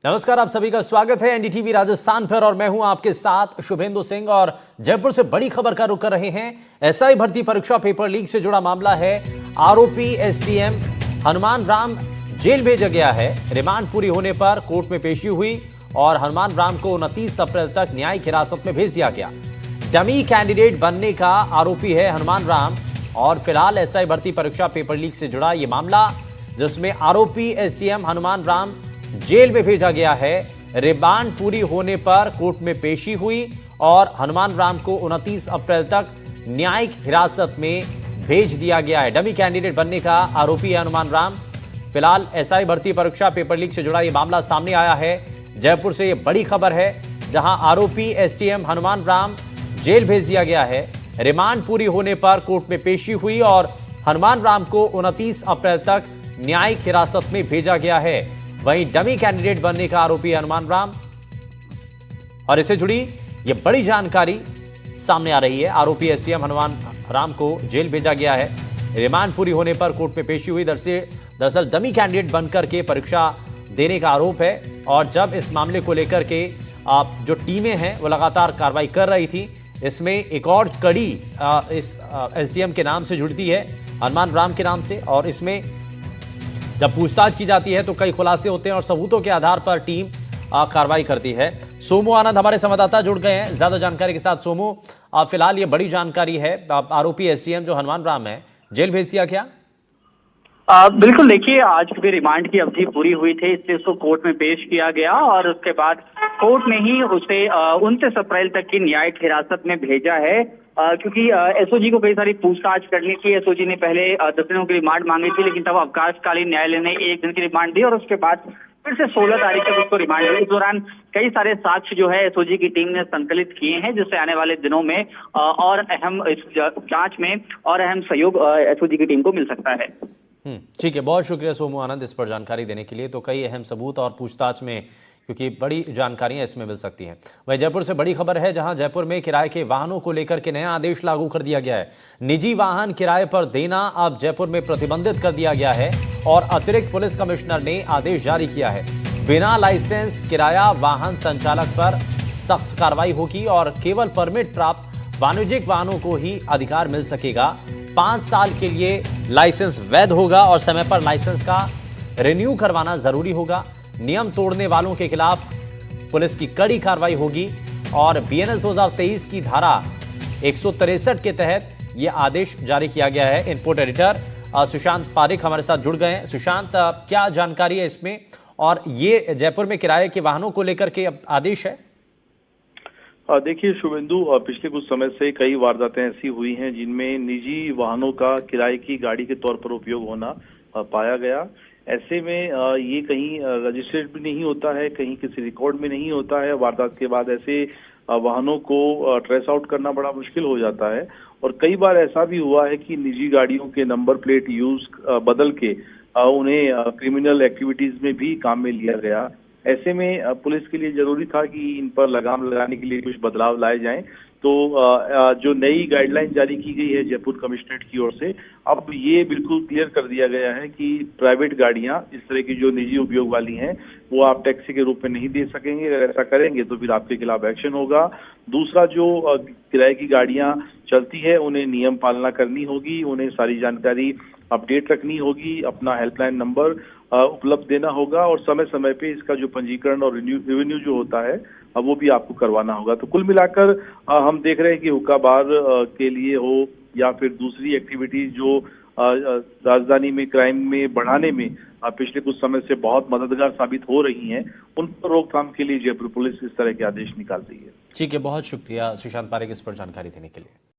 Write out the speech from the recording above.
नमस्कार, आप सभी का स्वागत है एनडीटीवी राजस्थान पर और मैं हूं आपके साथ शुभेंदु सिंह। और जयपुर से बड़ी खबर का रुख कर रहे हैं। एसआई भर्ती परीक्षा पेपर लीक से जुड़ा मामला है। आरोपी एसडीएम हनुमान राम जेल भेजा गया है। रिमांड पूरी होने पर कोर्ट में पेशी हुई और हनुमान राम को 29 अप्रैल तक न्यायिक हिरासत में भेज दिया गया। डमी कैंडिडेट बनने का आरोपी है हनुमान राम और फिलहाल एसआई भर्ती परीक्षा पेपर लीक से जुड़ा यह मामला, जिसमें आरोपी एसडीएम हनुमान राम जेल में भेजा गया है। रिमांड पूरी होने पर कोर्ट में पेशी हुई और हनुमान राम को 29 अप्रैल तक न्यायिक हिरासत में भेज दिया गया है। डमी कैंडिडेट बनने का आरोपी है हनुमान राम। फिलहाल एसआई भर्ती परीक्षा पेपर लीक से जुड़ा यह मामला सामने आया है। जयपुर से यह बड़ी खबर है, जहां आरोपी एसडीएम हनुमान राम जेल भेज दिया गया है। रिमांड पूरी होने पर कोर्ट में पेशी हुई और हनुमान राम को 29 अप्रैल तक न्यायिक हिरासत में भेजा गया है। वहीं डमी कैंडिडेट बनने का आरोपी हनुमान राम और इससे जुड़ी यह बड़ी जानकारी सामने आ रही है। आरोपी एसडीएम हनुमान राम को जेल भेजा गया है। रिमांड पूरी होने पर कोर्ट में पेशी हुई। दरअसल डमी कैंडिडेट बनकर के परीक्षा देने का आरोप है और जब इस मामले को लेकर के जो टीमें हैं वो लगातार कार्रवाई कर रही थी, इसमें एक और कड़ी इस एसडीएम के नाम से जुड़ती है, हनुमान राम के नाम से। और इसमें जब पूछताछ की जाती है तो कई खुलासे होते हैं और सबूतों के आधार पर टीम कार्रवाई करती है। सोमू आनंद हमारे संवाददाता जुड़ गए हैं ज्यादा जानकारी के साथ। सोमू, फिलहाल ये बड़ी जानकारी है, आरोपी एसडीएम जो हनुमान राम है जेल भेज दिया क्या? बिल्कुल, देखिए आज भी रिमांड की अवधि पूरी हुई थी, इसलिए उसको कोर्ट में पेश किया गया और उसके बाद कोर्ट ने ही उसे 29 अप्रैल तक की न्यायिक हिरासत में भेजा है। क्योंकि एसओजी को कई सारी पूछताछ करनी थी। एसओजी ने पहले 10 दिनों की रिमांड मांगी थी, लेकिन तब अवकाशकालीन न्यायालय ने 1 दिन की रिमांड दी और उसके बाद फिर से 16 तारीख तक उसको रिमांड दी। इस दौरान कई सारे साक्ष्य जो है एसओजी की टीम ने संकलित किए हैं, जिससे आने वाले दिनों में और अहम इस जांच में और अहम सहयोग एसओजी की टीम को मिल सकता है। ठीक है, बहुत शुक्रिया सोमू आनंद इस पर जानकारी देने के लिए। तो कई अहम सबूत और पूछताछ में क्योंकि बड़ी जानकारियां इसमें मिल सकती हैं। वहीं जयपुर से बड़ी खबर है, जहां जयपुर में किराए के वाहनों को लेकर के नया आदेश लागू कर दिया गया है। निजी वाहन किराए पर देना अब जयपुर में प्रतिबंधित कर दिया गया है और अतिरिक्त पुलिस कमिश्नर ने आदेश जारी किया है। बिना लाइसेंस किराया वाहन संचालक पर सख्त कार्रवाई होगी और केवल परमिट प्राप्त वाणिज्यिक वाहनों को ही अधिकार मिल सकेगा। 5 साल के लिए लाइसेंस वैध होगा और समय पर लाइसेंस का रिन्यू करवाना जरूरी होगा। नियम तोड़ने वालों के खिलाफ पुलिस की कड़ी कार्रवाई होगी और बीएनएस 2023 की धारा 163 के तहत यह आदेश जारी किया गया है। इनपुट एडिटर सुशांत पारिक हमारे साथ जुड़ गए हैं। सुशांत, क्या जानकारी है इसमें और ये जयपुर में किराए के वाहनों को लेकर के आदेश है? देखिए शुभेंदु, पिछले कुछ समय से कई वारदातें ऐसी हुई हैं जिनमें निजी वाहनों का किराए की गाड़ी के तौर पर उपयोग होना पाया गया। ऐसे में ये कहीं रजिस्टर्ड भी नहीं होता है, कहीं किसी रिकॉर्ड में नहीं होता है। वारदात के बाद ऐसे वाहनों को ट्रेस आउट करना बड़ा मुश्किल हो जाता है और कई बार ऐसा भी हुआ है कि निजी गाड़ियों के नंबर प्लेट बदल के उन्हें क्रिमिनल एक्टिविटीज में भी काम में लिया गया। ऐसे में पुलिस के लिए जरूरी था कि इन पर लगाम लगाने के लिए कुछ बदलाव लाए जाएं। तो जो नई गाइडलाइन जारी की गई है जयपुर कमिश्नरेट की ओर से, अब ये बिल्कुल क्लियर कर दिया गया है कि प्राइवेट गाड़ियां इस तरह की जो निजी उपयोग वाली हैं वो आप टैक्सी के रूप में नहीं दे सकेंगे। अगर ऐसा करेंगे तो फिर आपके खिलाफ एक्शन होगा। दूसरा, जो किराए की गाड़ियां चलती है उन्हें नियम पालना करनी होगी, उन्हें सारी जानकारी अपडेट रखनी होगी, अपना हेल्पलाइन नंबर उपलब्ध देना होगा और समय समय पे इसका जो पंजीकरण और रिन्यू जो होता है वो भी आपको करवाना होगा। तो कुल मिलाकर हम देख रहे हैं कि हुक्का बार के लिए हो या फिर दूसरी एक्टिविटीज जो राजधानी में क्राइम में बढ़ाने में पिछले कुछ समय से बहुत मददगार साबित हो रही हैं, उन पर रोकथाम के लिए जयपुर पुलिस इस तरह के आदेश निकाल रही है। ठीक है, बहुत शुक्रिया सुशांत पारिक इस पर जानकारी देने के लिए।